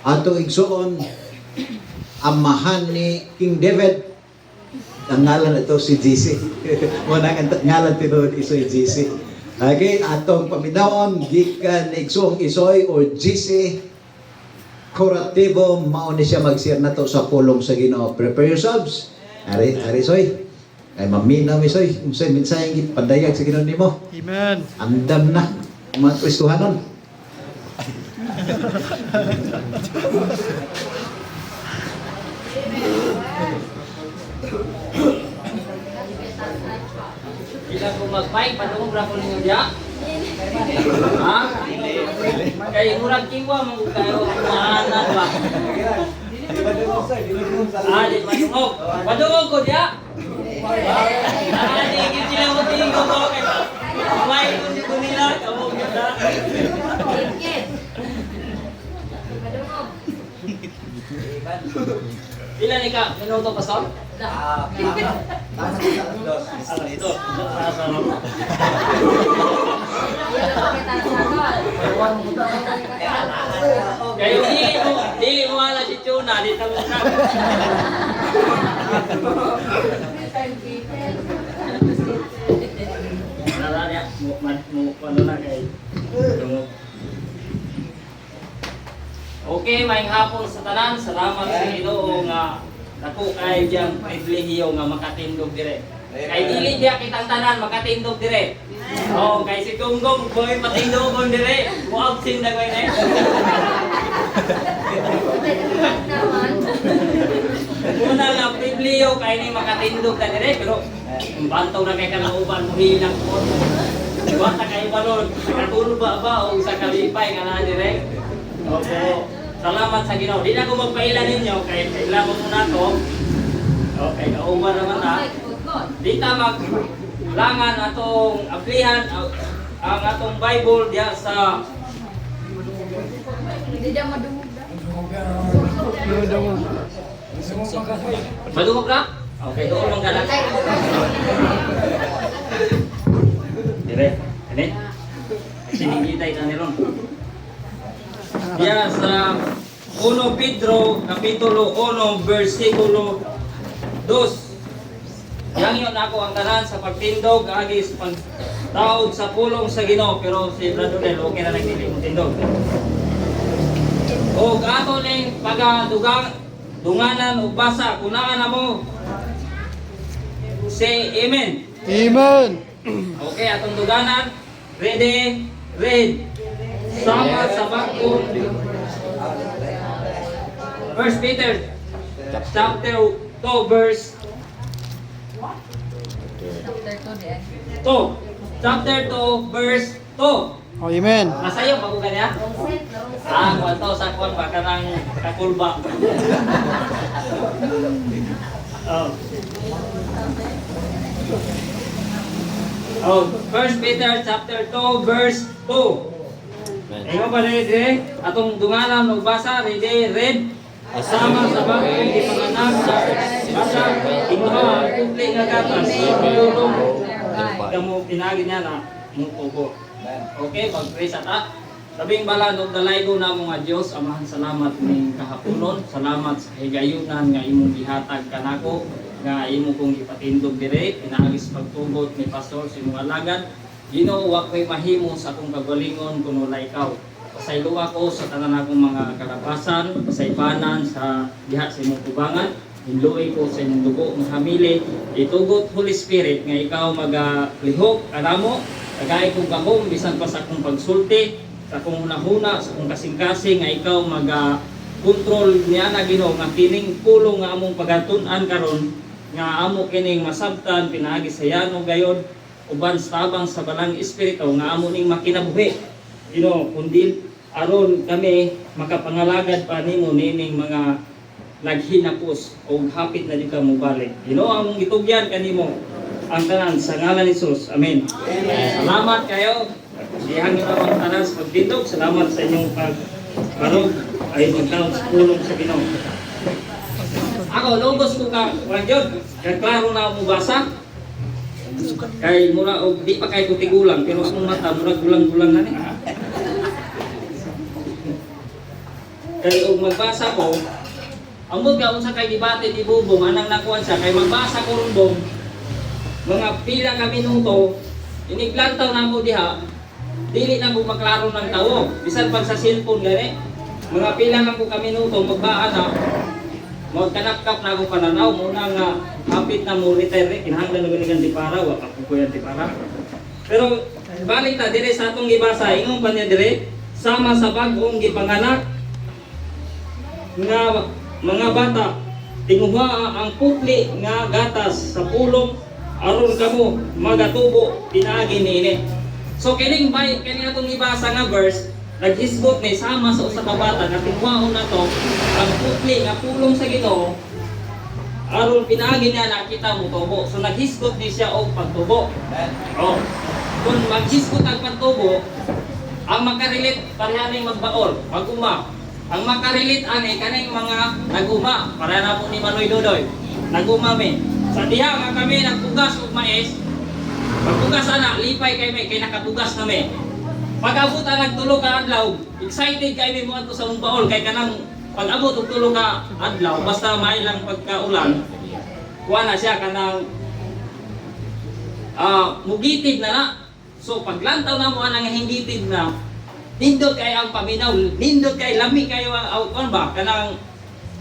Ato igsuon amahan ni King David. Ang ngalan ito si GC. Muna ang ngalan tinuod isoy GC. Okay, atong paminaon gikan igsuong isoy or GC Curativo mao ni siya mag-share nato sa pulong sa Ginoo. Prepare yourselves. Ari soy. Kay maminaw mi soy, unsay mensaheng gipadayag sa Ginoo nimo. Amen. Andam na mga Kristohanon. Bila ko mag-bike, padung ra ko ninyo diya. Ha? Kay murag kiwa mo kayo maanan ba? Di madungog. Madungog ko diya. Di gid sila mo tingog ko kay. May ko nila kamo gyud da. Ilan ni ka? Minuto pa sa? Ito. Kayo dili mo ala si Tuna di talong na. Naranya mo ano na kay. Okay, maayong hapon sa tanan. Salamat sa Ginoo nga dako kay diyang pribilehiyo nga makatindog dire. Kay dili diya kitang tanan makatindog dire. Oh, kay si Gunggong boy patindogon dire. Mo absent na koy ne. Una nga pribilehiyo kay ni makatindog ta dire pero bantaw na kay kalauban mo hilang ko. Wa ta kay balon katulog ba o sa kalipay nga na dire. Opo. Salamat sa Ginoo. Di na ko magpailan ninyo kay kailangan mo muna to. Okay, kauban naman ta. Di ta maglangan atong aplihan ang atong Bible diya sa Hindi dia madungog dah. Madungog na? Okay, doon lang galang. Dire, ini. Sinigitay na ni Ron. Diya sa 1 Pedro Kapitulo 1 versikulo 2. Yang yun ako ang tanan sa pagtindog agis pagtaod sa pulong sa Ginoo pero si Brother Del okay na nagdili mo tindog. O ato ning pagadugang dunganan ug basa kunaan na mo. Say amen. Amen. Okay, atong duganan. Ready? Read. Sama sa bakong 1 Peter chapter 2 verse 2. Chapter 2 verse 2. Amen. Masayo bago kanya? Kwanto sa kwan ba kanang kakulba. Oh. Oh, 1 Peter chapter 2 verse 2. Ikaw ba ready? Atong dunganan og basa, ready, read. Asama sa bagong ipanganak sa basa, inuha kumple nga gatas, pagulong. Kamo pinagi niya na mutubo. Okay, pag-pray sa ta. Sabing bala og dalaygo na mo nga Dios, amahan salamat ning kahaponon. Salamat sa higayunan nga imong gihatag kanako, nga imo kong ipatindog dire, pinagis pagtugot ni pastor sa imong alagad. Ginoo wa ko'y mahimo sa akong kagalingon kun wala ikaw. Pasaylo ako sa tanan akong mga kalapasan, pasaypanan sa diha sa imong tubangan. Hinluoy ko sa imong dugo ng hamili. Itugot Holy Spirit nga ikaw magalihok kanamo. Kagay kong gahom bisan pa sa akong pagsulti, sa akong hunahuna, sa akong kasing-kasing nga ikaw kontrol niya na Ginoo nga kining pulong nga among pagatun-an karon nga amo kining masabtan pinaagi sa yano gayon uban tabang sa balang espiritu nga amo ning makinabuhi. Kundi aron kami makapangalagad pa nimo nining mga naghinapos o hapit na di ka mobalik. Among itugyan kanimo ang tanan sa ngalan ni Jesus. Amen. Salamat kayo. Dihang ito ang tanan sa pagtindog. Salamat sa inyong pagbarog ay magkaon sa pulong sa Ginoo. Ako logos ko ka wanjod. Kay klaro na mo basa. Kay mura og di pa kay ko tigulang pero akong mata mura gulang-gulang na ni. Kay og magbasa ko, ambot ka unsa kay debate di Bubong anang nakuan siya kay magbasa ko ron bong mga pila ka minuto iniglantaw na mo diha dili na ko maklaro ng tawo bisan pag sa cellphone gani mga pila na ko ka minuto magbaan na magkanap-kap na ako pananaw muna nga hapit na mo retire kinahanglan na gani para wa pa ko yan para pero balik ta dire sa atong gibasa ingon pa niya dire sama sa bag-ong gipanganak nga mga bata tinguha ang putli nga gatas sa pulong aron kamo magatubo pinaagi niini. So kining kini atong ibasa nga verse naghisgot ni sama sa usa ka bata nga tinguhaon na to ang putli nga pulong sa Ginoo aron pinaagi niya nakita mo tubo. So naghisgot ni siya og pagtubo. Oh. Kung maghisgot ang pagtubo ang makarelate parehani magbaol, maguma. Ang makarelate ani kaning mga naguma para na po ni Manoy Dodoy. Naguma mi. Sa diha nga kami nagpugas og mais. Pagpugas ana lipay kay may kay nakapugas na mi. Pag-abot ang nagtulo ka adlaw, excited kay mi mo adto sa baol kay kanang pag-abot og tulo ka adlaw basta may lang pagkaulan. Kuha na siya kanang mugitid na na. So paglantaw na mo anang hingitid na nindot kay ang paminaw, nindot kay lami kayo ang kon ba kanang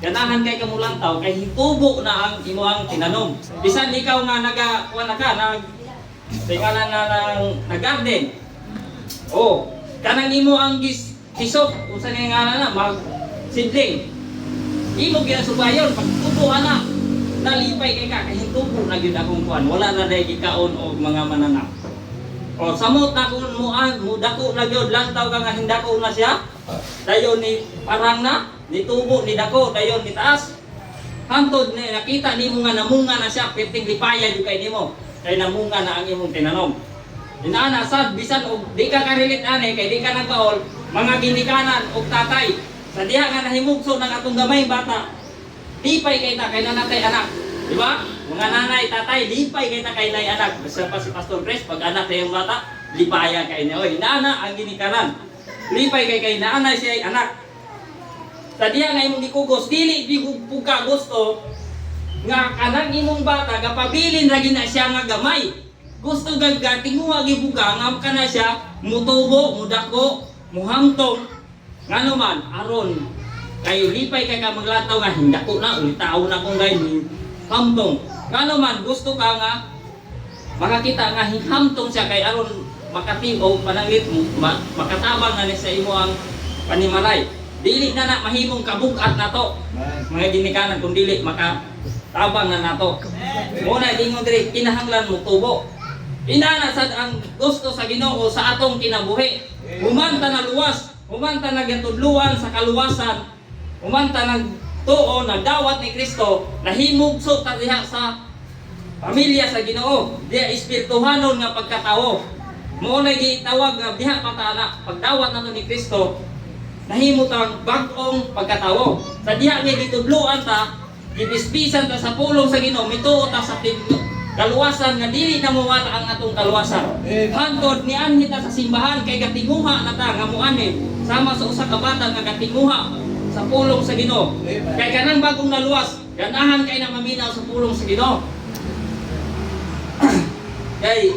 ganahan kay kamulantaw kay hitubo na ang imuhang tinanom. Bisan ikaw nga kuha na ka nag tingalan na nag-garden. Oh, kanang imo ang kisok unsa ni nga na mag sidling. Imo ginasubayon pagtubo ana nalipay kay ka kay hitubo na gyud akong kuan. Wala na day gikaon og mga mananap. O samot na kung mo dako na gyud lantaw ka nga hindako na siya. Dayon ni parang na nitubo ni dako dayon ni taas. Hantod ni nakita nimo nga namunga na siya perting lipaya jud kay nimo. Kay namunga na ang imong tinanom. Inaana sad bisan og di ka karelate ani kay di ka nagbaol mga ginikanan og tatay. Sa diha nga nahimugso ng atong gamay bata. Lipay kay ta kay nanatay anak. Di ba? Mga nanay, tatay, lipay kay na kay nay anak. Basta pa si Pastor Chris, pag anak na yung bata, lipaya kay niya. Oy, nana ang ginikanan. Lipay kay nanay siya ay anak. Sa diya nga imong gikugos, dili di ka gusto nga kanang imong bata gapabilin ra gina siya nga gamay. Gusto gagga tinguha gibuga nga kana siya mutubo, mudako, muhamtong. Ngano man aron kayo lipay kay ka maglantaw nga hindako na ulitaw na kung gayon hamtong. Ngano man gusto ka nga makakita nga hamtong siya kay aron makatiog pananglit makatabang na ni sa imo ang panimalay. Dili na mahimong kabugat na to. Mga ginikanan kung dili makatabang na nato. Muna ingon diri kinahanglan mo tubo. Inana sad ang gusto sa Ginoo sa atong kinabuhi. Humanta na luwas, humanta na gitudluan sa kaluwasan, humanta na tuo nagdawat ni Kristo nahimugso ta diha sa pamilya sa Ginoo diha espirituhanon nga pagkatao mo na gitawag nga diha patana pagdawat nato ni Kristo nahimot ang bag-ong pagkatao sa diha nga gitudloan ta gibisbisan ta sa pulong sa Ginoo mituo ta sa kaluwasan nga dili na mawala ang atong kaluwasan hangtod ni anhi ta sa simbahan kay gatinguha na ta nga muani sama sa usa ka bata nga gatinguha sa pulong sa Ginoo. Kay kanang bagong naluwas, ganahan kay na maminaw sa pulong sa Ginoo. Kay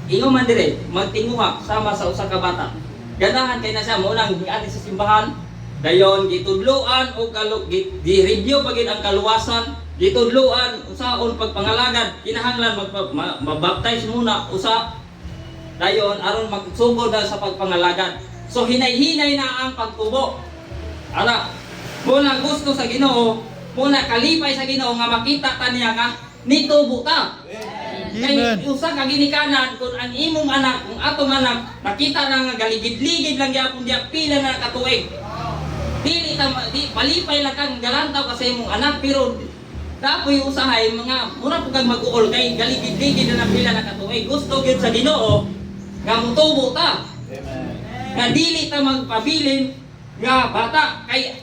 ingon man dire magtinguha sama sa usa ka bata. Ganahan kay na siya mo nang giani sa simbahan, dayon gitudloan o gi-review pagid ang kaluwasan, gitudloan usaon pagpangalagad, kinahanglan mabaptize muna usa dayon aron magsugod na sa pagpangalagad. So hinay-hinay na ang pagtubo. Ala, muna gusto sa Ginoo, muna kalipay sa Ginoo nga makita ta niya nga nitubo ta. Kay usa ka ginikanan kung ang imong anak, kung atong anak nakita na nga galigid-ligid lang gyapon diya pila na katuig. Dili ta palipay lang kang galantaw ka sa imong anak pero dapoy usahay mga mura pug kag mag-uol kay galigid-ligid na pila na katuig. Gusto gyud sa Ginoo nga mutubo ta. Nga dili ta magpabilin nga bata kay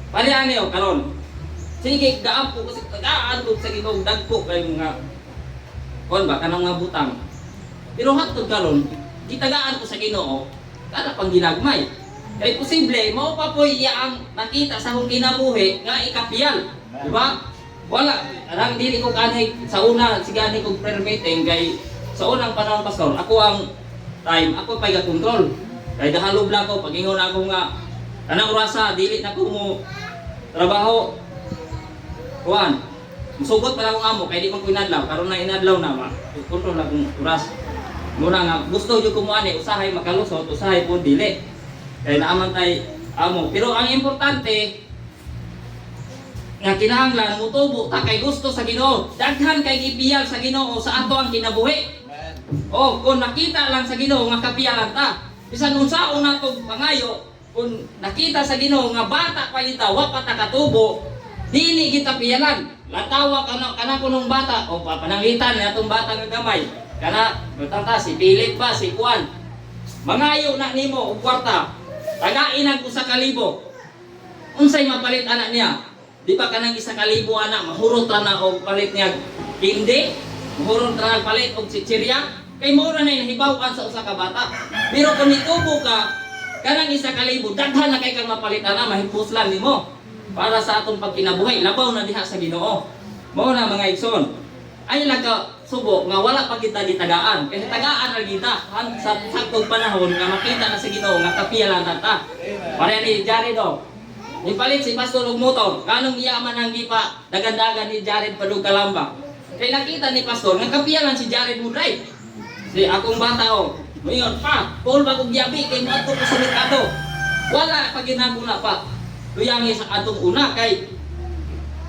paliani o karon sige gaampo kasi tagaan ko sa Ginoo dagko kay mga kon ba kanang nga butang pero hatod karon gitagaan ko sa Ginoo kada pang ginagmay Kay posible mao pa po iya ang nakita sa akong kinabuhi nga ikapiyal, di ba? Wala, arang dili ko kanay sa una sigani kog prayer meeting kay sa unang panahon pastor, ako ang time, ako pa'y kontrol. Kay dahalob lang ko pagingon ako nga anang orasa dili na ko mo trabaho. Kuan, musugot pa lang akong amo kay di ko inadlaw, karon na inadlaw na ma. Kontrol akong oras. Muna nga gusto jud ko mo ani usahay makalusot, usahay po dili. Kay naaman tay amo, pero ang importante nga kinahanglan mutubo ta kay gusto sa Ginoo. Daghan kay gipiyal sa Ginoo sa ato ang kinabuhi. O kung nakita lang sa Ginoo nga kapiyalan ta, bisan unsaon nato pangayo, kung nakita sa Ginoo nga bata pa kita wa pa ta katubo, dili kita piyalan. Latawa kana kunong bata o pananglitan ni atong bata nga gamay. Kana butang si Philip ba si Juan. Mangayo na nimo og kwarta. Tagain ang 1,000. Unsay mapalit anak niya? Di ba kanang 1,000 anak mahurot ra na og palit niya kindi? Mahurot ra na palit og chichirya? Kay mura na nahibaw-an sa usa ka bata. Pero kung nitubo ka kanang 1,000, daghan na kay kang mapalitan na mahipuslan nimo para sa atong pagkinabuhi. Labaw na diha sa Ginoo. Mao na mga igsoon. Ay laga subo nga wala pa kita gitagaan. Kasi tagaan ra kita sa saktong panahon nga makita na sa Ginoo nga kapiyalan ta. Pare ni Jared do. Ipalit si Pastor og motor. Kanong iya man ang gipa dagan-dagan ni Jared padung Kalamba. Kay nakita ni Pastor nga kapiyalan si Jared mo drive. Si akong bata o, ngayon pa, Paul bagong giyabi kay mo ato ko sa merkado. Wala pa ginaguna pa. Tuyangi sa atong una kay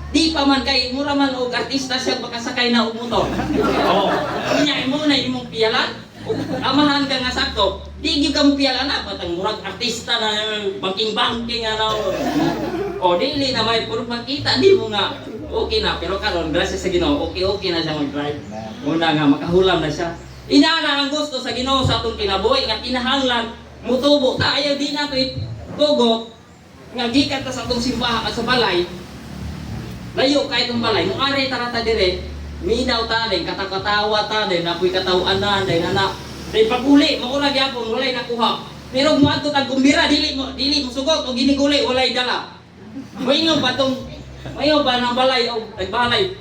di pa man kay mura man og artista siya makasakay na og motor. Oh, niya mo na imong piyalan. Amahan ka nga sakto. Di gyud ka mo piyalan na patang murag artista na banking-banking ano. O dili na may puro makita di mo nga okay na pero karon gracias sa Ginoo okay na siya mag-drive. Muna nga makahulam na siya. Inana ang gusto sa Ginoo sa atong kinabuhi nga kinahanglan mutubo ta ayaw di nato itugo nga gikan ta sa atong simbahan at sa balay. Layo kay itong balay, mo ari tarata dire, minaw ta din, katakatawa ta din, napoy katawaan na din ana. Day paguli, mauna gyapon walay nakuha. Pero mo adto tag gumbira dili mo sugot o giniguli walay dala. Moingon ba tong mayo ba nang balay o nagbalay.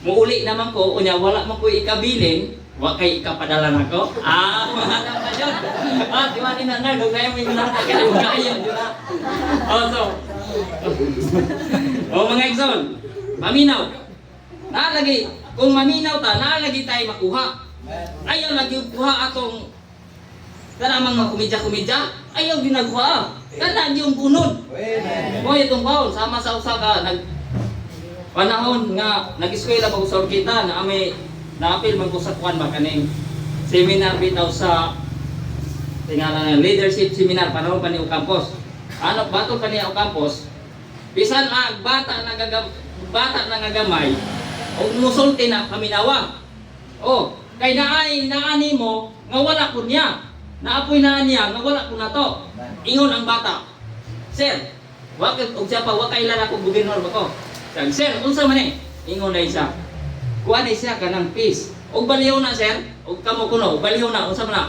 Muuli naman ko unya wala man ko ikabilin. Wa kay ikapadala nako. Mahanap pa jud. Di man ina na dugay mo ina ka kay gayon jud na. So. Mga igsoon, maminaw. Nalagi kung maminaw ta, nalagi tay makuha. Ayaw lagi kuha atong kana mga kumidya-kumidya, ayaw ginagkuha. Kana yung bunod. Mo itong baon sama sa usa ka nag panahon nga nag-eskwela pa usor kita na may naapil man ko sa kuan ba kaning seminar bitaw sa tingalan leadership seminar panahon pa ni Ocampos. Ano bato pa ni Ocampos? Bisan bata na gagamay og musulti na paminawa. Oh, kay naani mo nga wala kun niya. Naapoy na niya nga wala kun nato. Ingon ang bata. Sir, wakit og siya pa wa kailan ako gobernador ba ko. Sir, unsa man ni? Ingon na isa. Kuha ni siya kanang peace. Og baliw na sir, og kamo kuno, baliw na unsa man na?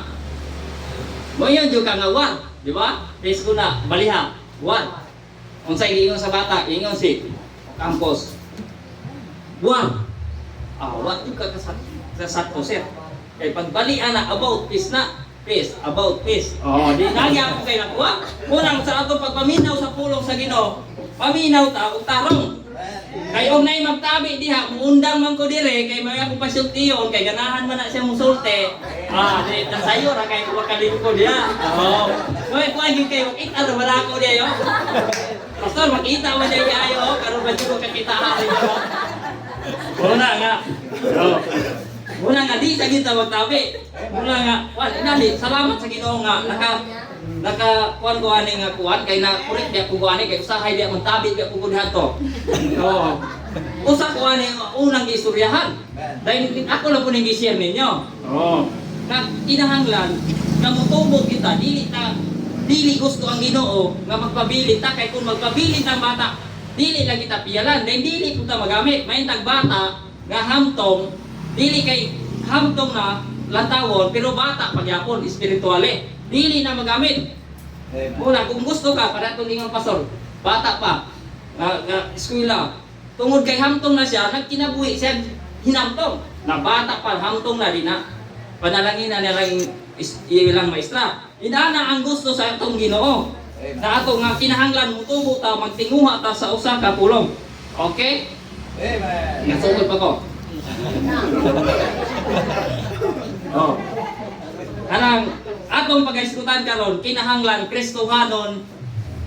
Moyon jud ka nga war, di ba? Peace ko na, baliha, war. Unsay ingon sa bata, ingon si Campos. War. Wa jud ka kasakto sir. Kay pagbalian na about peace na. Peace, about peace. Oh, di nagya ko kay nakuha. Unang sa atong pagpaminaw sa pulong sa Ginoo, paminaw ta og tarong. Kay og nay magtabi diha, muundang man ko dire kay may akong pasultiyon kay ganahan man na siya musulte. Di sayo ra kay wa kalin ko diha. Oh. Moy kuan gyud kay kita ra wala ko diha yo. Pastor makita man diha ayo karon ba ko kakita ari yo. Una nga. Oh. Una nga di sa kita magtabi. Una nga, wala inali salamat sa Ginoo nga naka kuan ko ani nga kuan kay na kurik dia ko ani kay usahay dia magtabi dia ko gudhato. Oo. Usa ko ani unang giistoryahan. Dahil ako lang po ning gi-share ninyo. Oo. Na kinahanglan nga motubo kita dili gusto ang Ginoo nga magpabilin ta kay kung magpabilin ang bata dili lang kita piyalan dahil dili ko ta magamit maintag bata nga hamtong dili kay hamtong na lantawon pero bata pagyapon espirituale dili na magamit Muna, kung gusto ka, para itong ingon pastor, bata pa, eskwela, tungod kay hamtong na siya, nagkinabuhi siya, hinamtong. Na bata pa, hamtong na din na, panalangin na nilang ilang maestra. Inana ang gusto sa itong Ginoo. Na ato nga kinahanglan mo tubo ta, magtinguha ta sa usa ka pulong. Okay? Nasugod pa ko. Oh. Kanang atong pag-iskutan karon kinahanglan Kristohanon,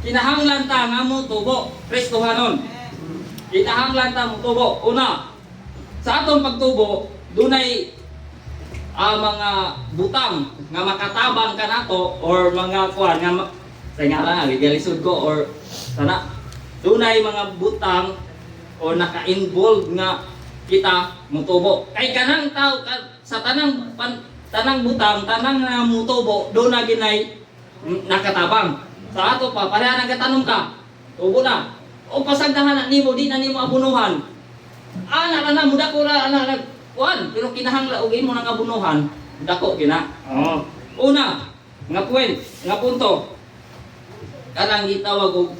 kinahanglan ta nga mo tubo Kristohanon. Kinahanglan ta mo tubo. Una, sa atong pagtubo dunay mga butang nga makatabang ka nato or mga kuan nga sa nga lang ligalisod ko or sana dunay mga butang o naka-involve nga kita mutubo. Kay kanang tao sa tanang butang, tanang mutubo, do na ginay nakatabang. Sa ato pa, pareha nagkatanong ka, tubo na. O pasagdahan na nimo, di na nimo abunuhan. Ana na muda ko na ana kuan, pero kinahanglan og imo nang abunuhan, dako kina. Oh. Una, nga point, nga punto. Kanang gitawag og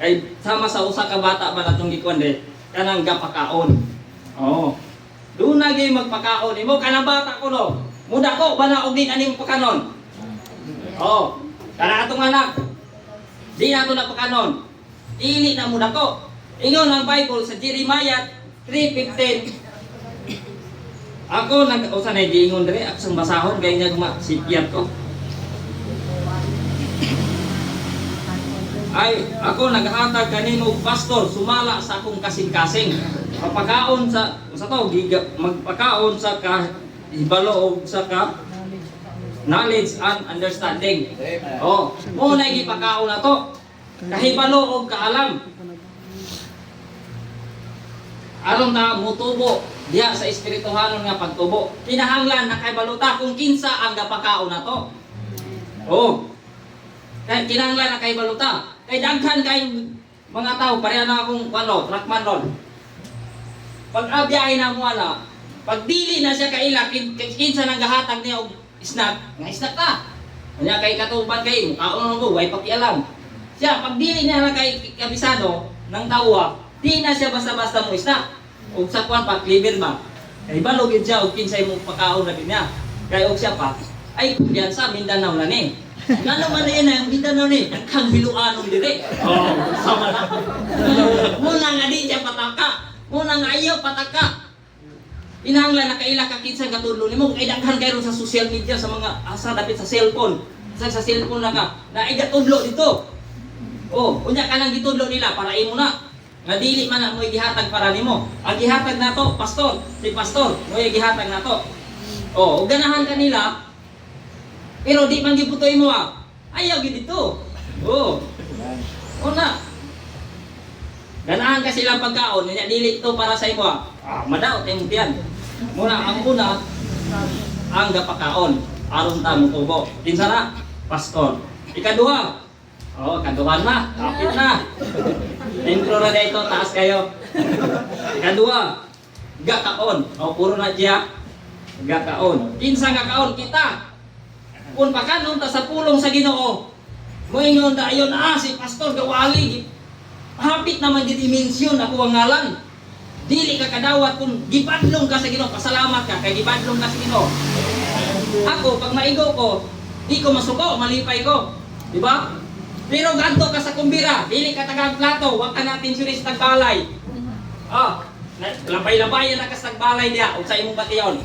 kay sama sa usa ka bata ba natong gikuan de, kanang gapakaon. Oh. Doon na gay magpakaon imo kanang bata ko no. Muda ko bana og din aning pakanon. Oh. Kana atong anak. Di na to na pakanon. Dili na muda ko. Ingon ang Bible sa Jeremiah 3:15. Ako usa na diingon dire ako sang basahon kay nga sikyat ko. Ay, ako naghatag kanimo pastor sumala sa akong kasing-kasing. Magpakaon sa magpakaon sa hibalo og sa knowledge and understanding. Oh, mo na gipakaon nato. Kahibalo og kaalam. Aron ta mutubo diha sa espirituhanon nga pagtubo. Kinahanglan na kay baluta kung kinsa ang gapakaon nato. Oh. Kay kinahanglan na kay baluta. Kay daghan kay mga tao pareha na akong truckman ron. Pag abiyahe na mo ana, pag dili na siya kaila kinsa nang gahatag niya og snack, nga snack ka. Kanya kay katuban kay mukaon mo way pakialam. Siya pag dili na kay kabisado nang tawa, di na siya basta-basta mo snack. Og sa kwan pa clever ba. Kay balogid siya og kinsay mo pakaon na niya. Kay og siya pa ay kumpiyansa Mindanao na ni. Ngano man yan ang Mindanao ni, kang Hiluanon dire. Oh, sama na. Muna nga di siya pataka. Muna nga ayaw pataka. Inahanglan na kaila ka kinsa katudlo nimo kay daghan kayo sa social media sa mga asa dapit sa cellphone. Sa cellphone na ka, na igatudlo dito. Oh, unya ka nang gitudlo nila para imo na. Nga dili man na mo gihatag para nimo. Ang gihatag nato pastor, si pastor, mo gihatag nato. Oh, ug ganahan kanila. Pero di man giputoy mo ayaw gid dito. Oh. Una. Ganahan ka sila pagkaon, nya dili to para sa imo madaot imong tiyan. Muna ang una ang gapakaon aron ta mutubo. Kinsa na? Pastor. Ikaduha. Oh, kaduhan na. Kapit na. Intro na dito, taas kayo. Ikaduha. Gakaon. Oh, puro na diya. Gakaon. Kinsa nga kaon kita? Kung pakanon ta sa pulong sa Ginoo, moingon ta ayon si pastor gawali. Hapit naman di dimensyon ako ang ngalan. Dili ka kadawat kung gibadlong ka sa Ginoo, pasalamat ka kay gibadlong ka sa Ginoo. Ako pag maigo ko, di ko masuko, malipay ko. Di ba? Pero ganto ka sa kumbira, dili ka taga plato, wa ka natin suris tagbalay. Labay-labay na ka sa tagbalay diya, ug sa imong batiyon.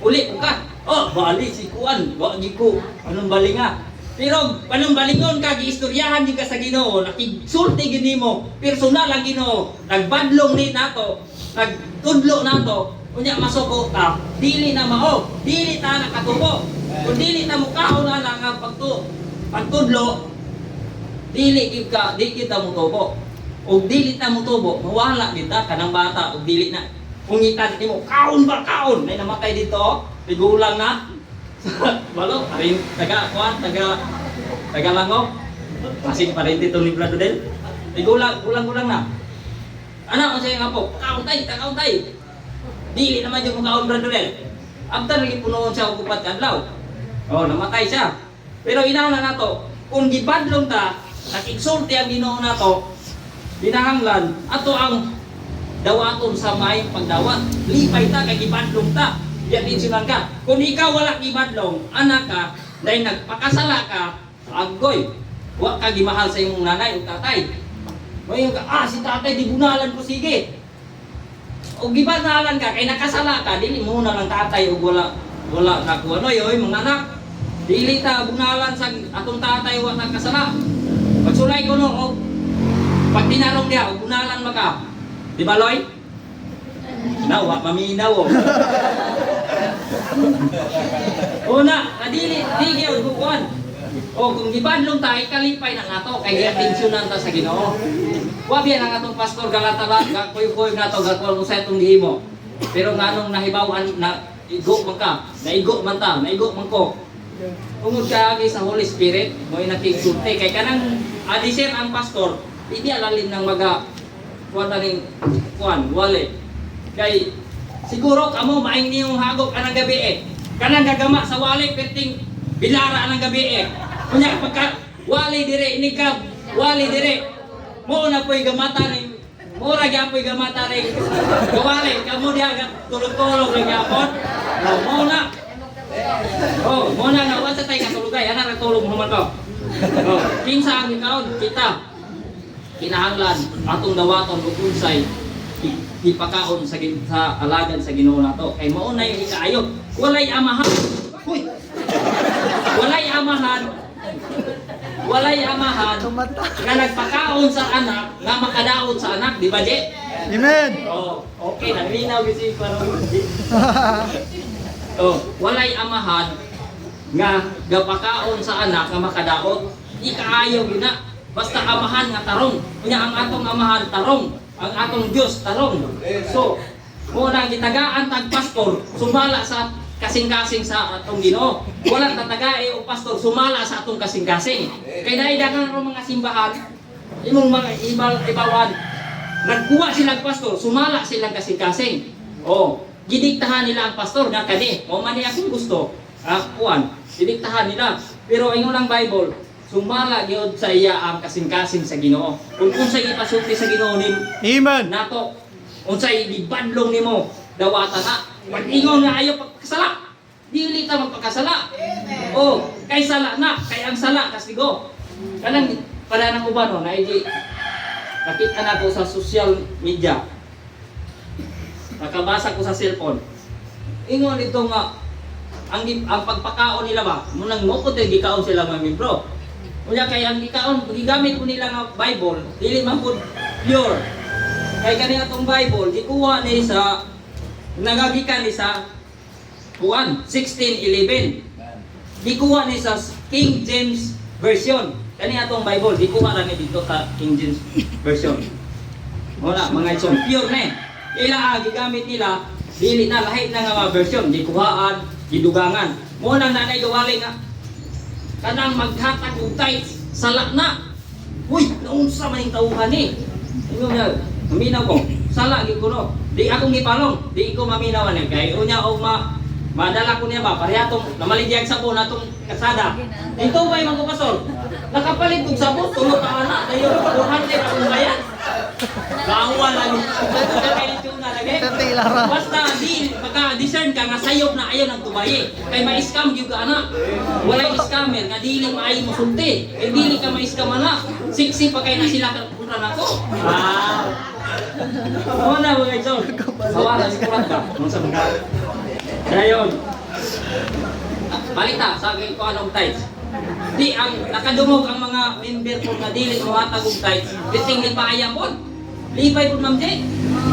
Uli ko ka. Oh, bali si kuan, wa gi ko. Anong balinga? Pero anong balingon ka giistoryahan di ka sa Ginoo, nakigsulti gid nimo, personal ang Ginoo, nagbadlong ni nato, nagtudlo nato, unya masuko ta. Dili na mao, dili ta nakatubo. Kung dili ta mukaon na nga pagtudlo, dili gid ka, di kita mutubo. Og dili ta mutubo, mawala gid ta kanang bata og dili na. Kung itan nimo, kaon ba kaon? May namatay dito, tigulang na. Walo, arin taga langaw. Masing pa rin dito ni Brado din. Tigulang, gulang na. Ano ang nga po? Kaon tay. Dili naman yung kaon Brado din. After naging punoon siya og upat kadlaw. Oh, namatay siya. Pero inana nato, kung gibadlong ta, nakigsulti ang Ginoo nato, dinahanglan ato ang dawaton sa may pagdawat. Lipay ta kay gibadlong ta. Diyan din sinan ka. Kung ikaw wala gibadlong, anak ka, dahil nagpakasala ka, agoy, wa ka gimahal sa imong nanay o tatay. Ngayon ka, si tatay di bunalan ko, sige. O gibanalan ka, kay nakasala ka, dili mo na lang tatay o wala nakuha. No, yoy, mga anak, dili ta bunalan sa atong tatay wa nagkasala. Pagsulay ko no, o pag tinarong diha, o bunalan maka. Di ba, Loy? Nawa, paminaw o. Una, nadili, di o bukuan. O kung gibadlong tayo, kalipay na nga to, kay atensyonan ta sa Ginoo. Wabi ang atong pastor galatala, gakuy-kuy nga to, gakuy mo sa itong himo. Pero nga nung nahibawan na igo man ka, naigo man ta, naigo man ko. Tungod ka agi sa Holy Spirit, mo'y nakiksulti. Kay kanang adisir ang pastor, hindi alalim ng maga, wali. Kay siguro kamo maing niyong hagok anang gabi eh. Kanang gagama sa wali perting bilara anang gabi eh. Kunya pagka wali dire inikab, wali dire. Mo na po'y gamata ni mo ra gyapon gamata ni gawali kamo diha tulog-tulog ra gyapon. Mo na. Mo na nga wa sa tay katulugay ana ra tulog mo man ko. Kinsa ang ikaw kita. Kinahanglan atong dawaton ug unsay ipakaon sa alagad sa Ginoo nato kay mao na yung ikaayo. Walay amahan. Huy. Walay amahan nga nagpakaon sa anak nga makadaot sa anak, di ba, Je? Amen. Oh, okay, naglinaw kasi parang walay amahan nga gapakaon sa anak nga makadaot, ikaayo gyud na. Basta amahan nga tarong. Kunya ang atong amahan tarong. Ang atong Diyos tarong. So, muna gitagaan tag pastor sumala sa kasing-kasing sa atong Ginoo. Walang tatagae o pastor sumala sa atong kasing-kasing. Kay daidagan ro mga simbahan imong mga ibawan nagkuha silang pastor sumala silang kasing-kasing. Gidiktahan nila ang pastor nga kani. Mao man ni akong gusto. Didiktahan nila. Pero ingon ang Bible, sumala gyud sa iya ang kasing-kasing sa Ginoo. Kung unsay ipasulti sa Ginoo nim Amen. nato, unsay gibadlong nimo dawatan na. Pag ingon nga ayo pagkasala, dili ta magpakasala. Kay sala na, kay ang sala kastigo. Kanang pala nang uban na nakita na ko sa social media. Nakabasa ko sa cellphone. Ingon ito nga ang pagpakaon nila ba, munang mo ko gikaon sila mga membro. Unya kay ang gikaon gigamit ko nila nga Bible, dili man pud pure. Kay kani atong Bible gikuha ni sa nagagikan ni sa 16:11. Gikuha ni sa King James version. Kani atong Bible gikuha ra ni dito sa King James version. Wala mga ison pure na. Ila gigamit nila dili na lahi na nga mga version gikuhaan, gidugangan. Mo nang nanay gawali nga kanang maghatag og tithes sala na. Uy, naunsa man ning tawhan ni? Ingon na, maminaw ko. Sala gyud ko no. Di akong gipalong, di ko maminaw ani kay unya og madala ko niya ba parehatong namaligyan sa po natong kasada. Dito ba imong pastor? Nakapalit og sabot tulo ka ana, dayon 400 akong bayad. Bawal lang. Basta di maka-discern ka nga sayop na ayaw ng tubayi. Kay ma-scam gyud ka ana. Walay scammer nga dili maayo mo sulti. Kay dili ka ma-scam ana. Siksi pa kay na sila kanpuran ako. Ano na mga ito? Sawara si kurat ka. Unsa man ka? Dayon. Balita sa akin ko anong tithes. Di ang nakadungog ang mga member ko na dili mo hatag og tithes. Biting lipaya po. Lipay po ma'am J.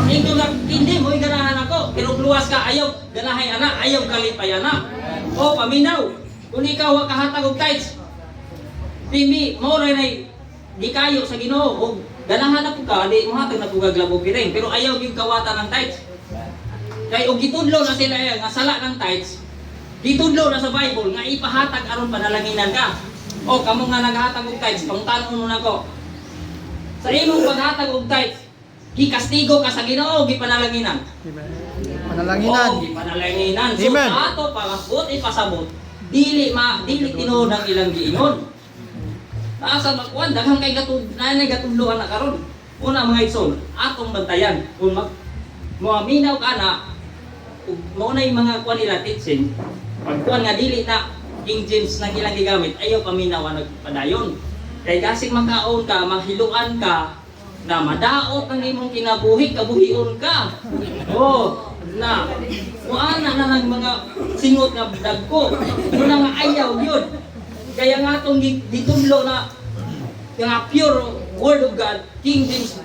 Hindi mo ganahan ako. Pero luwas ka ayaw ganahay ana, ayaw kalipay ana. Paminaw. Kung ikaw wa kahatag og tithes. Timi mo ra nay gikayo sa Ginoo og ganahan na po ka, di mo hatag na po gaglabo piring. Pero ayaw gyud kawatan ng tithes. Kay og gitudlo na sila nga sala ng tithes. Gitudlo na sa Bible nga ipahatag aron panalanginan ka. Kamo nga naghatag og tithes, pangutanon mo na ko. Sa imong paghatag og tithes, gikastigo ka sa Ginoo, gipanalanginan. Panalanginan. Gipanalanginan. So Amen. ato pasabot ipasabot, dili tinuod ang ilang giingon. Asa magkuan daghang kay gatudloan na karon. Una mga igsoon, atong bantayan kung moaminaw ka na mo na yung mga kuan nila teaching. Pag kuan nga dili na King James nang ilang gigamit, ayaw paminaw nagpadayon. Kay gasig makaon ka, mahiluan ka, na madaot ang imong kinabuhi, kabuhion ka. Oh, na muana na ng mga singot nga dagko. Muna nga ayaw yun. Kaya nga itong ditudlo na yung pure Word of God, King James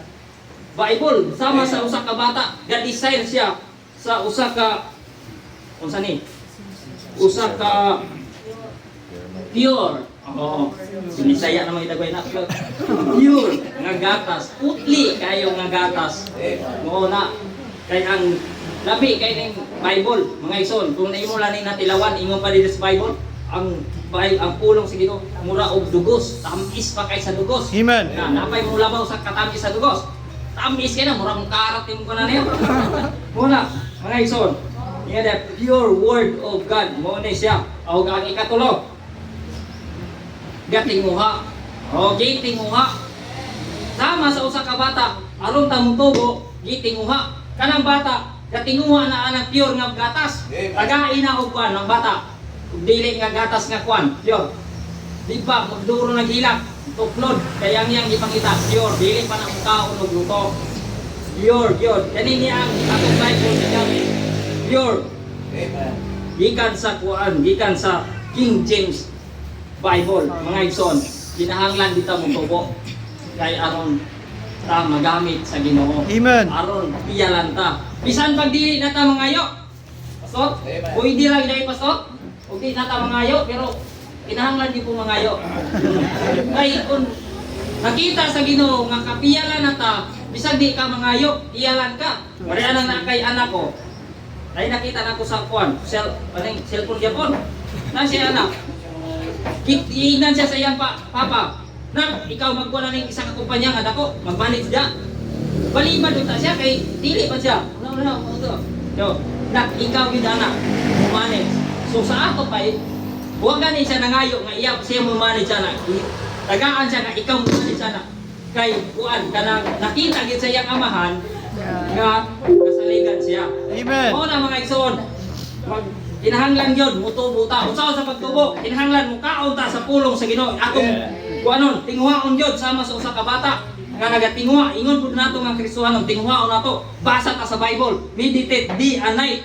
Bible, sama sa usa ka bata, ga-desire siya sa usa ka unsa ni? Usa ka pure. Oo. Sinisaya naman itagway na pure nga gatas, putli kayo nga gatas. Mo na kay ang labi kay ning Bible, mga ison, kung naimo lang ning natilawan ingon pa dito sa Bible, ang pulong sa Ginoo mura og dugos, tamis pa kay sa dugos. Amen. Na napay mo labaw sa katamis sa dugos. Tamis kay na mura mong karat mo kana niya. Muna, mga ison, yeah, the pure word of God mo ni siya. O ang ikatulo. Gatinguha. O gitinguha. Sama sa usa ka bata, aron ta mutubo, gitinguha. Kanang bata, gatinguha na anang pure nga gatas. Tagain na og kuan ng bata. Dili nga gatas nga kuan, pure. Di ba magduro na gilak, tuklod, kaya yang ipakita pure, dili pa na mukaon og luto. Pure, pure. Kanini ang atong Bible nga pure. Amen. Gikan sa kuan, gikan sa King James Bible, mga igsoon. Kinahanglan dita mo tubo kay aron ta magamit sa Ginoo. Amen. Aron piyalan ta. Bisan pag dili na ta mangayo. Pastor, pwede lang dai pastor. Ug di na ta mangayo pero kinahanglan di po mangayo. Kay kun nakita sa Ginoo nga kapiyalan na ta, bisag di ka mangayo, iyalan ka. Pareha nang na kay anak ko. Ay nakita na ko sa kuan, cellphone gyapon. Na siya anak. Kiinan siya sa iyang papa. Nang ikaw magkuha na ng isa ka kumpanya nga dako, mag-manage dia. Balibad ta siya kay dili pa siya. No. Yo, nak ikaw gyud anak, manage. So sa ato pa huwag ganin siya nangayo nga iya siya mo manage ana. Tagaan siya nga ikaw mo manage ana. Kay kuan kanang nakita gid sa iyang amahan nga kasaligan siya. Amen. Mo na mga igsoon. Kinahanglan yun, mutubo ta. Unsa sa pagtubo, kinahanglan mo kaon ta sa pulong sa Ginoo. Atong kuanon, tinguhaon yun sama sa usa ka bata. Nga nagatinguha, ingon pud nato nga Kristohanon, tinguhaon nato. Basa ta sa Bible, meditate day and night.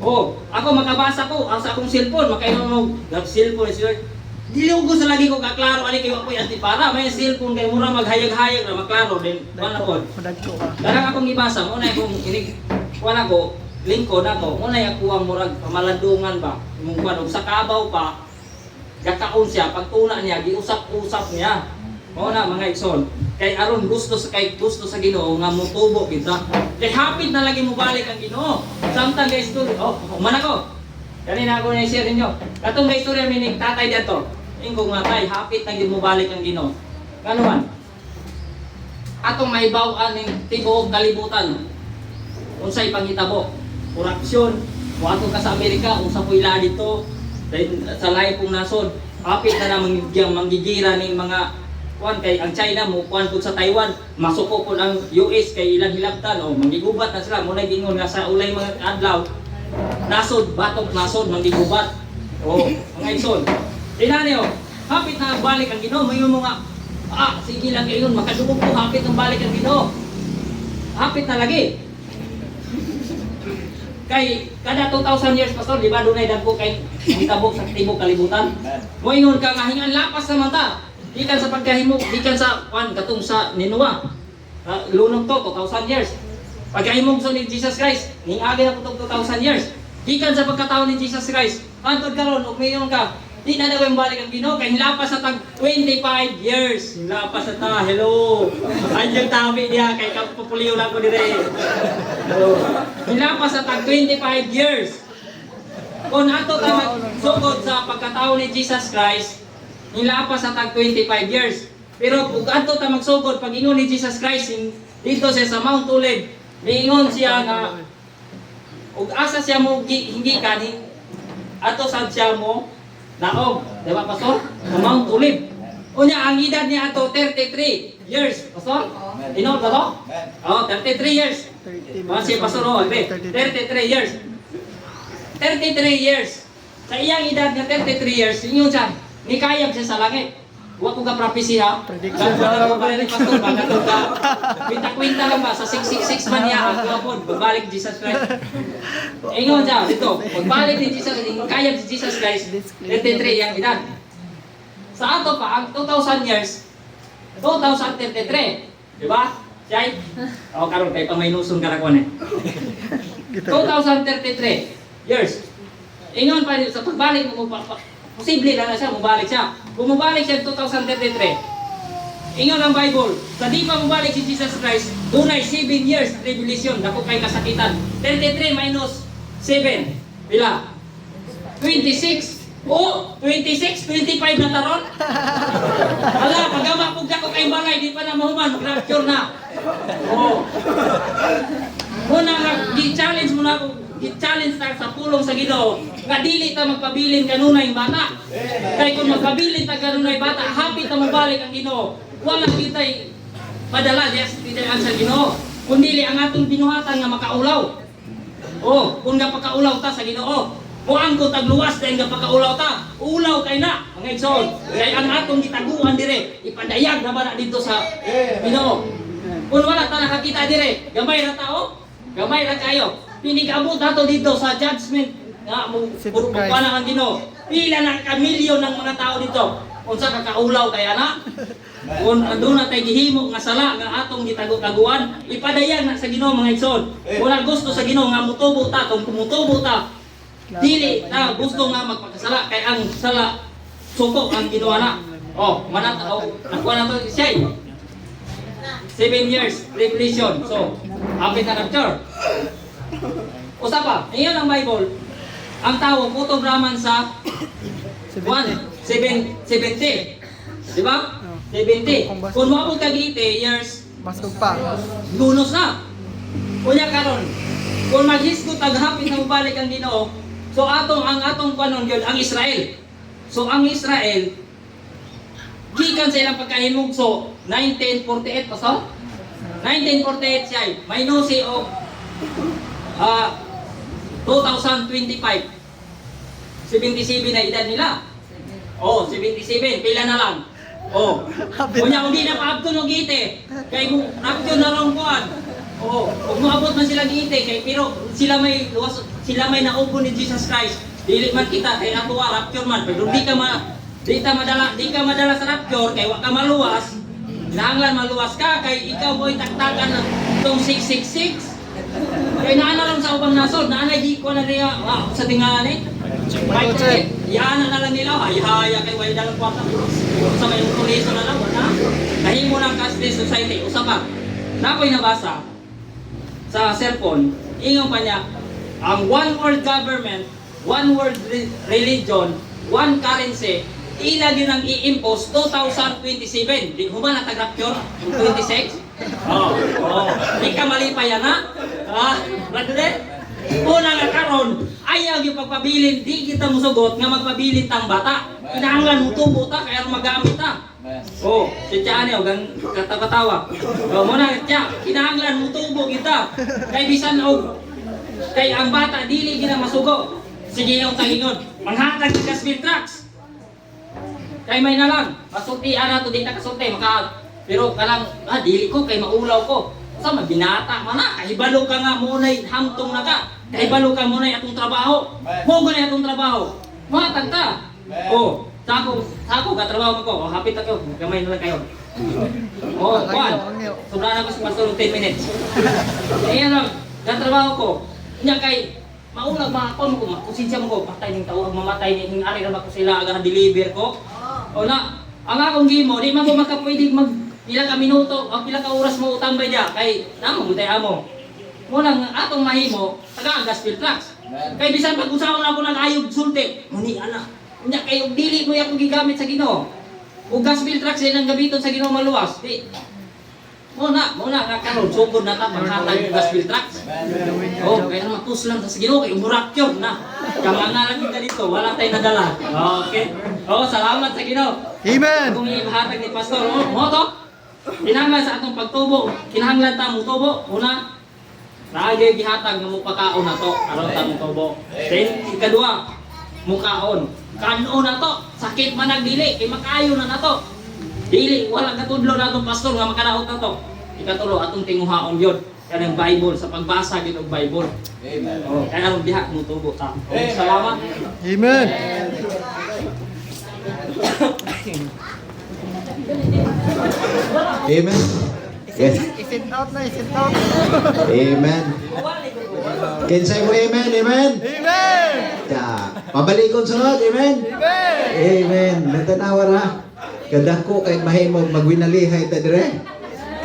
Oh, ako makabasa ko sa akong cellphone, makainom og cellphone sir. Dili ko sa lagi ko kaklaro ani kay ako'y antipara, may cellphone kay mura maghayag-hayag na maklaro din. Wala pod. Madagko ka. Darang akong ibasa mo na akong inig wala ko lingkod ako, muna yung kuwang murag pamalandungan ba, mong kuwan, sa kabaw pa, gakaon siya, pagtuna niya, giusap-usap niya. Muna mga igsoon, kay aron gusto sa Ginoo nga mutubo kita. Kay hapit na lagi mo balik ang Ginoo. Samtang guys to, man ako. Kanina ako na i-share ninyo. Katong may istorya minig tatay dito. Ingkong matay, hapit na gid mo balik ang Ginoo. Kano man? Atong maibaw-an ning tibuok kalibutan. Unsay panghitabo? Korupsyon, wato ka sa Amerika, unsa po ila dito, sa lahi pong nasod, hapit na na manggigira ng mga kuan kay ang China mo kuan pud sa Taiwan, masuko pud ang US kay ilang hilabtan o mangigubat na sila mo na gingon nga sa ulay mga adlaw nasod batok nasod mangigubat. O mga igsoon. Tinani o, hapit na balik ang Ginoo, mayon mo nga sige lang kayon makadugog ko hapit ang balik ang Ginoo. Hapit na lagi. Kay kada 2,000 years pastor, di ba dunay dagko kay gitabok sa tibok kalibutan. Moingon ka nga hingan lapas sa mata. Gikan sa pagkahimo, gikan sa kuan katong sa Ninua. Lunong to 2,000 years. Pagkahimo sa ni Jesus Christ, ningagi na pud 2,000 years. Gikan sa pagkataon ni Jesus Christ, antod karon og mayon ka, di na daw balik ang Ginoo kay lapas sa tag 25 years. Lapas sa ta. Hello. Anjing tabi dia kay kapupuliw lang ko dire. Hello. Lapas sa tag 25 years. Kung ato ta magsugod sa pagkataon ni Jesus Christ, nilapas sa tag 25 years. Pero kung ato ta magsugod pag ingon ni Jesus Christ dito sa Mount Olive, niingon siya nga ug asa siya mo hindi kanin ato sad siya mo naog, di ba pastor? Sa Mount Olive. Unya, ang edad niya ato 33 years. Pastor? Ino ba to? Oh, 33 years. Si Pastor o, 33 years. 33 years. Sa iyang edad na 33 years, inyo siya, nikayab siya sa langit. Huwag ko ka prophecy ha. Prediction Gano'n ka pala ni Pastor, magkatog ka. Kwinta-kwinta lang ba, sa 666 man niya, ang kapon, pagbalik Jesus Christ. Ingon siya, dito, pagbalik ni Jesus, kayab si Jesus Christ, 33 yung edad. Sa ato pa, ang 2,000 years, 2033. Di ba? Siyay? O, karon kay pamaynuson karakon eh. 2033 years. Ingon pa sa pagbalik mo, posible na siya, mabalik siya. Kung mabalik siya 2033, ingon ang Bible, sa di pa mabalik si Jesus Christ, dunay 7 years tribulation, dako kay kasakitan. 33 minus 7, pila? 26. Oh, 26, 25 na taron. Hala, pagama pug dako kay balay, di pa na mahuman, mag-rapture na. Oh. Muna nga, gi-challenge mo na ako, gi-challenge ta sa pulong sa Ginoo nga dili ta magpabilin kanunay bata. Kay kung magpabilin ta kanunay bata, hapit ta mabalik ang Ginoo. Wala kitay padala diya sa Ginoo. Kundi ang atong binuhatan nga makaulaw. Oh, kung nga pagkaulaw ta sa Ginoo, kuang ko tagluwas dahil nga pagkaulaw ta, ulaw kay na mga igsoon. Kay ang atong gitaguan dire, ipadayag na ba na dito sa Ginoo. Kung wala ta nakakita dire, gamay ra tao, gamay ra kayo. Pinigabot nato dito sa judgment nga mo pagpana ang Ginoo. Pila na ka milyon ng mga tao dito. Unsa ka kaulaw kay ana? Kung andun na tay gihimo nga sala nga atong gitago-taguan, ipadayag na sa Ginoo mga igsoon. Wala gusto sa Ginoo nga mutubo ta, kung kumutubo ta, dili ta gusto nga magpakasala kay ang sala suko ang Ginoo na. Oh, manat nakuha na to siya. 7 years tribulation. So, apit na rapture. Usa pa, iyon ang Bible. Ang tao putograman sa 70. Di ba? 70. Kung maabot ka 80 years, Masog pa. lunos na. Kunya karon, kung maghisgo taghapit na mabalik ang Ginoo, so ang atong kanon gyud ang Israel. So ang Israel gikan sa ilang pagkahimugso 1948 pa so? 1948 siya. May nusi og 2025. 77 na edad nila. Oh, 77. Pila na lang. Oh. Kunya kung di na paabto no gite. Kay kung rapture na lang kuan. Oh, kung moabot man sila gite kay pero sila may luwas, sila may naubo ni Jesus Christ. Dili man kita kay ato rapture man, pero di ka madala sa rapture kay wa ka maluwas. Nanglan maluwas ka kay ikaw mo'y taktakan ng itong 666. Kaya naana lang sa ubang nasod, naana di ko na niya, sa tingalan eh. Right, yan na lang nila, haya kay way dalang kwarta. Sa may puliso na lang, wala. Nahimo ng cashless society, usa pa. Na ako'y nabasa sa cellphone, ingon pa niya, ang one world government, one world religion, one currency, ilan yun ang i-impose 2027. Di human na tag-rapture, 26. Di ka mali pa yan ha? Brother? Una nga karon, ayaw yung pagpabilin, di kita musugot nga magpabilin tang bata. Kinahanglan mo tubo ta, kaya magamit ta. Si Tiyan niyo, katawa-tawa. Muna Tiyan, kinahanglan mo tubo kita. Kay bisan kay ang bata, dili gina masugo. Sige yung tangingon, manghatag ng gasbil trucks. Kay may na lang, masultian na to, di na kasulti, pero kalang, dili ko, kay maulaw ko. Sa mabinata man na, kahibalo ka nga muna'y hamtong na ka. Kahibalo ka muna'y atong trabaho. Huwag na atong trabaho. Matag ta. Sako ka trabaho ko. Hapit ako, gamay na lang kayo. Kuan. Sobra na ko sa pastor 10 minutes. Ayan lang, trabaho ko. Nya kay maulag mahapon ko, kusinsya mo ko, patay ning tao, mamatay ning ari ra ba ko sila aga deliver ko. Ang akong gimo, di man ko makapwede pila ka minuto o pila ka oras mo utambay diya kay namo mutay amo. Munang atong mahimo taga gaspil trucks. Kay bisan pag usahon ako nang ayog sulti, muni ana. Unya kay og dili mo yakong gigamit sa Ginoo. Ug gaspil trucks din ang gabiton sa Ginoo maluwas. Di. Muna nga karon sugod na ta paghatag og gaspil trucks. Kaya matus lang sa Ginoo kay umurakyon na. Kamanga lang kita dito, wala tay nadala. Okay. Salamat sa Ginoo. Amen. Kung ihatag ni pastor, mo to. Kinahanglan sa atong pagtubo. Kinahanglan ta mo tubo. Una, naagay gihatag nga mo pakaon na to aron ta mo tubo. Then ikadua, mukaon. Kanon na to. Sakit man ang dili kay makayo na nato. Dili wala katudlo na atong pastor nga makadaot na to. Ikatulo atong tinguhaon yun. Kanang Bible sa pagbasa gid og Bible. Amen. Oh, kaya aron diha mo tubo ta. Salamat. Amen. Amen. Yes. Isit out na, isit out. Amen. Kinsay mo amen, amen. Amen. Ya, pabalikon sunod, amen. Amen. Amen. Natanawa ra. Kadako kay mahimog magwinalihay ta dire.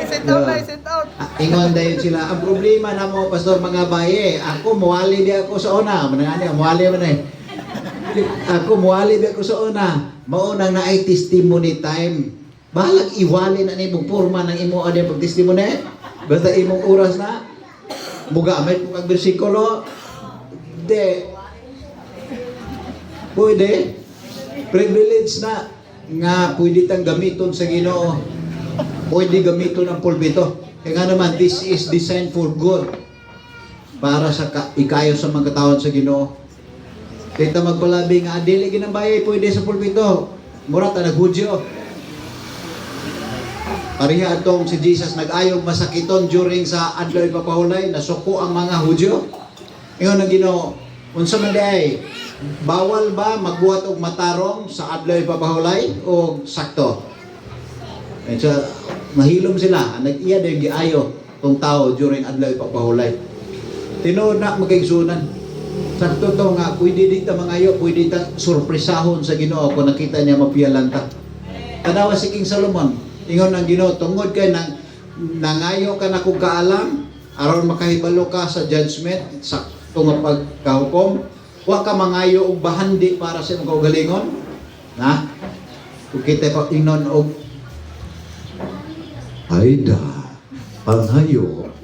Isit out na, isit out. Ingon dayon sila. Ang problema na mo, pastor, mga baye, ako muwali di ako sa una. Manangani, muwali man eh. Ako muwali di ako sa una. Maunang na ay testimony time. Balag iwali na ni mong porma ng imo adi pag testimony. Basta imong oras na. Mugamit mo kag bersikulo. De. Pwede. Privilege na nga pwede tang gamiton sa Ginoo. Pwede gamiton ang pulpito. Kaya nga naman, this is designed for good. Para sa ikayo sa mga katawan sa Ginoo. Kita magpalabi nga, dili ginambay, pwede sa pulpito. Murat na naghudyo. Pariha atong si Jesus nag-ayog masakiton during sa adlaw ipapahulay, nasuko ang mga Hudyo. Ingon ang Ginoo, unsa man day, bawal ba magbuhat og matarong sa adlaw ipapahulay o sakto? And so, mahilom sila, nag-iya dayon giayo tong tao during adlaw ipapahulay. Tinuod na magkaigsunan. Sakto to nga, pwede di ta mangayo, pwede ta surpresahon sa Ginoo kung nakita niya mapiyalan ta. Tanawa si King Solomon, ingon ang Ginoo, tungod kay nangayo ka na kung kaalam, aron makahibalo ka sa judgment, sakto nga pagkahukom, wa ka mangayo og bahandi para sa imong kaugalingon. Na? Kung kita pa ingnon og Aida, pangayo.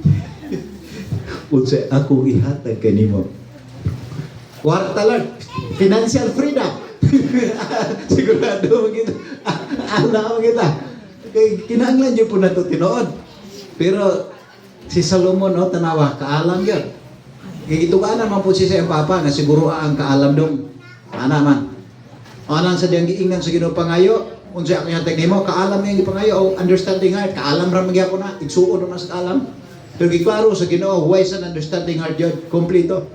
Unsay ako ihatag kanimo. Kwarta lang, financial freedom. Sigurado mo kita. Alam mo kita. Kinahanglan yun po na ito tinood. Pero si Solomon, tanawa, kaalam yun. Ito ka naman po si sa papa nga siguro ang kaalam dong. Ana man. Anang sa diyang giingnan sa Ginoo pangayo, unsay ako ihatag nimo, kaalam yung ipangayo o understanding heart, kaalam ra magyapon na, igsuon na sa kaalam. Pero giklaro sa Ginoo, wise and understanding heart yun, kompleto.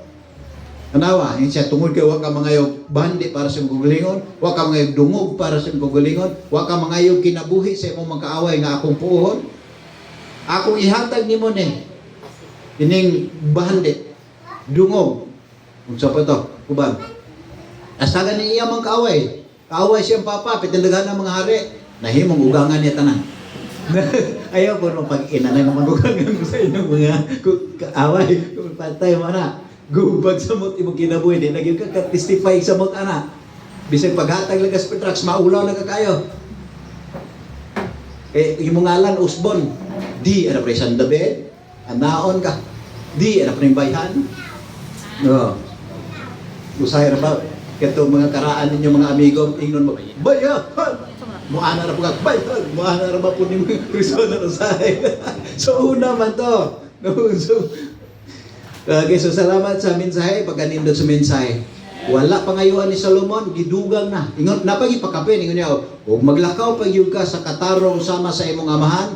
Tanawa, yun siya, tungod kay wa ka mangayog bandi para sa imong kagalingon, wa ka mangayog dungog para sa imong kagalingon, wa ka mangayog kinabuhi sa imong magkaaway nga akong puuhon. Akong ihatag nimo ni ining bandi, dungog. Unsa pa to? Kuban. Asagan ni iya mang kaaway. Kaaway siyang papa, pitindaghan ng mga hari. Nahimong ugangan niya tanan. Ayaw po nung pag-inanay ng magugangan ko sa inyong mga kaaway. Patay mo na. Gubag sa mot imong kinabuhi din naging ka-testify sa mot ana. Bisag paghatag lagas Petrax maulaw na kayo. Imong ngalan Usbon. Di ana pre San David. Anaon ka. Di ana pre bayhan. No. Usay ra ba kato mga karaan ninyo mga amigo ingnon mo. Bayahan. Muana ra po kag bayhan. Muana ra ba po ni Kristo na usay. So una man to. No, so okay, so salamat sa mensahe, pagkanindot sa mensahe. Wala pangayuan ni Solomon, gidugang na. Ingon, napagipakapin, ingon niya, huwag maglakaw pag yung ka sa katarong sama sa imong amahan,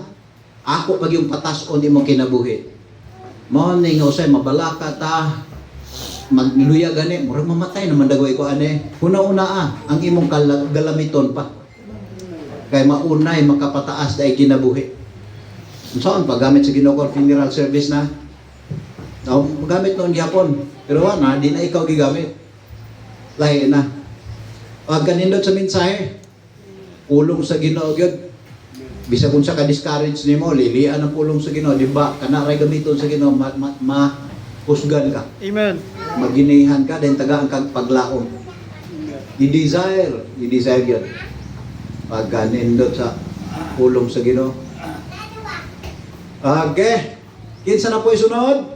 ako pag yung patas-on imong kinabuhi. Mo ning usay mabalaka ta, magluya gani, murag mamatay naman dagway ko ane. Una-una ang imong galamiton pa. Kay maunay makapataas dahil kinabuhi. Saan paggamit sa Ginoo funeral service na? Magamit noon gihapon. Pero wala, di na ikaw gigamit. Lahi na. Pag kanindot sa mensahe, pulong sa Ginoo gyud. Bisa kung sa ka-discourage nimo, lilian ang pulong sa Ginoo, di ba? Kana ray gamiton sa Ginoo, mahusgan ka. Amen. Maginihan ka dahil tagaan kang paglaom. I-desire gyud. Pag kanindot sa pulong sa Ginoo. Okay. Kinsa na po isunod?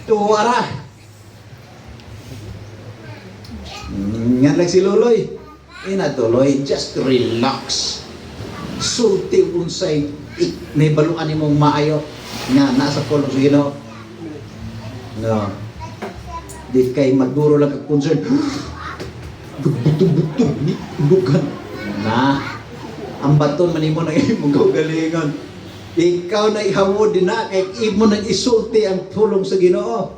Tuwara. Yan lang si Luloy. inatuloy, just relax. Sulti unsay nahibaluan nimong maayo nga nasa pulong sa Ginoo. No. Di kay magduro lang kag concern. Buto-buto ni dugan. Na ang baton man imo nang imong kaugalingon. Ikaw na ihawod din na kay imo nang isulti ang pulong sa Ginoo.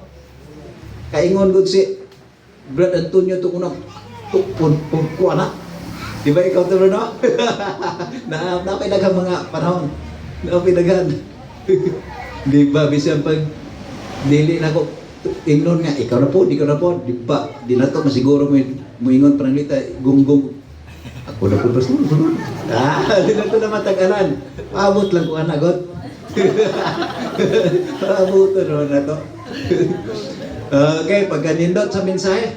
Kaingon gud si Brad Antonio to unang tukpon ko na. Di ba ikaw tulo no? Napay daghang mga panahon. Napay daghan. Di ba bisan pag dili na ko ingnon nga ikaw na po, di ba? Di na to masiguro mo ingon pananglita gunggong. Ako na po pastor. Di na to na matagalan. Paabot lang ko anagot. Paabot na to. Okay, pagka nindot sa mensahe.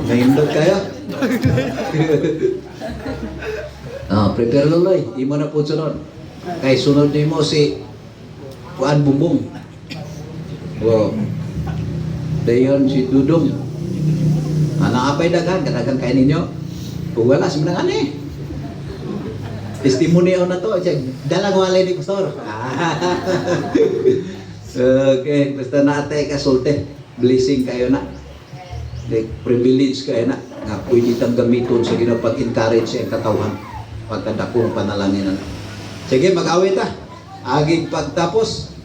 Nindot kayo. Prepare luloy. Imo na po sunod. Kay sunod nimo si Juan Bumbong. Wow. Dayon si Dudong. Nakapay daghan, kadagan kayo ninyo. Kung wala, simanang ani. Testimonyo na to. Dalang walay ni Pastor. Okay, basta naatay ka sulte. Blessing kayo na. Like, privilege kayo na. Nga pwede tang gamiton sa Ginoo pag-encourage sa katawhan. Pagkadakong panalangin na. Sige, mag-awit ta. Aging pagtapos,